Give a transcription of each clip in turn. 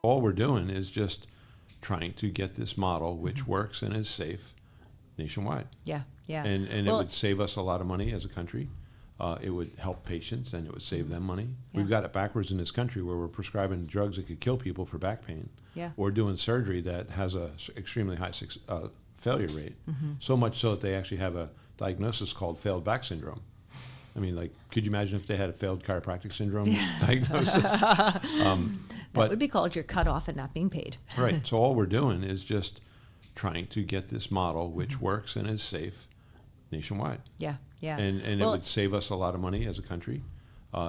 all we're doing is just trying to get this model, which works and is safe, nationwide. Yeah, yeah. And it would save us a lot of money as a country. It would help patients, and it would save them money. Yeah. We've got it backwards in this country where we're prescribing drugs that could kill people for back pain. Yeah. Or doing surgery that has a extremely high failure rate. So much so that they actually have a diagnosis called failed back syndrome. I mean, like, could you imagine if they had a failed chiropractic syndrome diagnosis? That would be called you're cut off and not being paid. Right. So all we're doing is just trying to get this model, which works and is safe, nationwide. Yeah, yeah. And it would save us a lot of money as a country.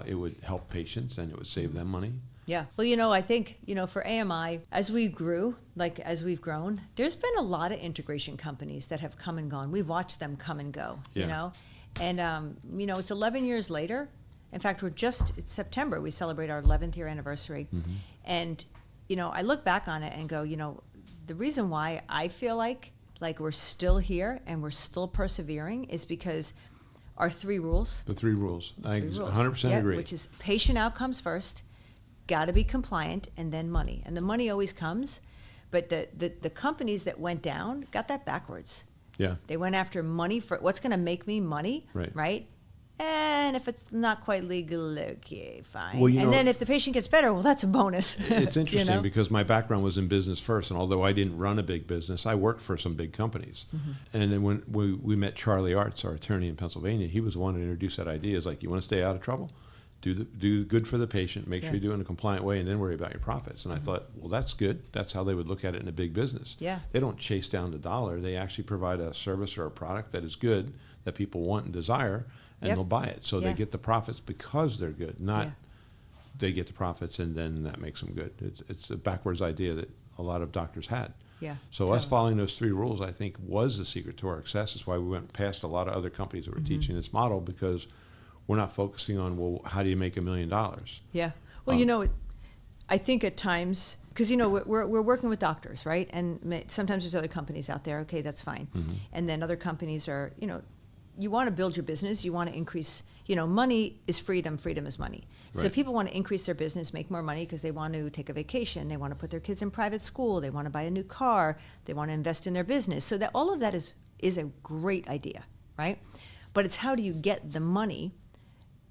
It would help patients, and it would save them money. Yeah. Well, I think, for AMI, as we've grown, there's been a lot of integration companies that have come and gone. We've watched them come and go, And, it's 11 years later. In fact, it's September. We celebrate our 11th year anniversary. And, I look back on it and go, the reason why I feel like we're still here and we're still persevering is because our three rules. The three rules. I 100% agree. Which is patient outcomes first, got to be compliant, and then money. And the money always comes, but the companies that went down got that backwards. Yeah. They went after money for what's going to make me money, right? And if it's not quite legal, okay, fine. Well, and then if the patient gets better, well, that's a bonus. It's interesting because my background was in business first, and although I didn't run a big business, I worked for some big companies. And then when we met Charlie Arts, our attorney in Pennsylvania, he was the one who introduced that idea. It's like, you want to stay out of trouble? Do good for the patient, make sure you do it in a compliant way, and then worry about your profits. And I thought, well, that's good. That's how they would look at it in a big business. Yeah. They don't chase down the dollar. They actually provide a service or a product that is good, that people want and desire, and they'll buy it. So they get the profits because they're good, not they get the profits and then that makes them good. It's a backwards idea that a lot of doctors had. Yeah. So us following those three rules, I think, was the secret to our success. That's why we went past a lot of other companies that were teaching this model, because we're not focusing on, well, how do you make $1 million? Yeah. Well, I think at times, because, we're working with doctors, right? And sometimes there's other companies out there. Okay, that's fine. And then other companies are, you want to build your business. You want to increase, money is freedom. Freedom is money. Right. So people want to increase their business, make more money because they want to take a vacation. They want to put their kids in private school. They want to buy a new car. They want to invest in their business. So that all of that is a great idea, right? But it's how do you get the money?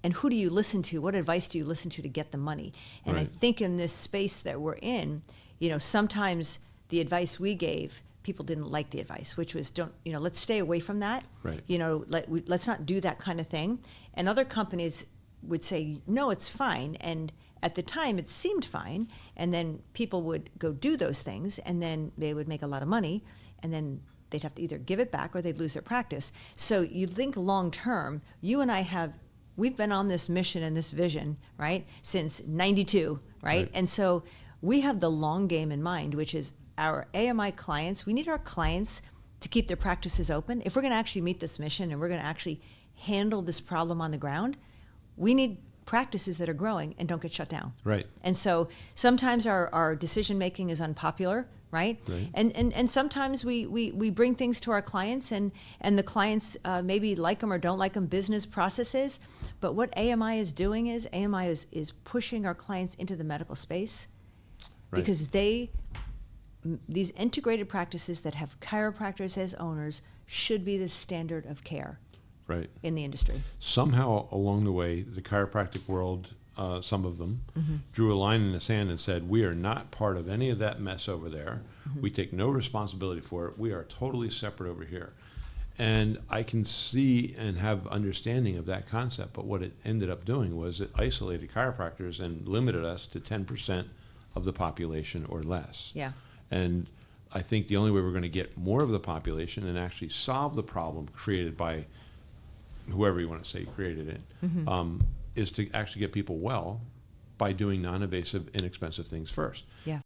And who do you listen to? What advice do you listen to get the money? And I think in this space that we're in, sometimes the advice we gave, people didn't like the advice, which was let's stay away from that. Right. Let's not do that kind of thing. And other companies would say, no, it's fine. And at the time, it seemed fine. And then people would go do those things, and then they would make a lot of money, and then they'd have to either give it back or they'd lose their practice. So you think long term. You and I we've been on this mission and this vision, right, since 92, right? And so we have the long game in mind, which is our AMI clients. We need our clients to keep their practices open. If we're going to actually meet this mission and we're going to actually handle this problem on the ground, we need practices that are growing and don't get shut down. Right. And so sometimes our decision making is unpopular, right? And sometimes we bring things to our clients and the clients maybe like them or don't like them, business processes. But what AMI is doing is AMI is pushing our clients into the medical space because these integrated practices that have chiropractors as owners should be the standard of care in the industry. Somehow along the way, the chiropractic world, some of them, drew a line in the sand and said, we are not part of any of that mess over there. We take no responsibility for it. We are totally separate over here. And I can see and have understanding of that concept, but what it ended up doing was it isolated chiropractors and limited us to 10% of the population or less. Yeah. And I think the only way we're going to get more of the population and actually solve the problem created by whoever you want to say created it, is to actually get people well by doing non-invasive, inexpensive things first. Yeah.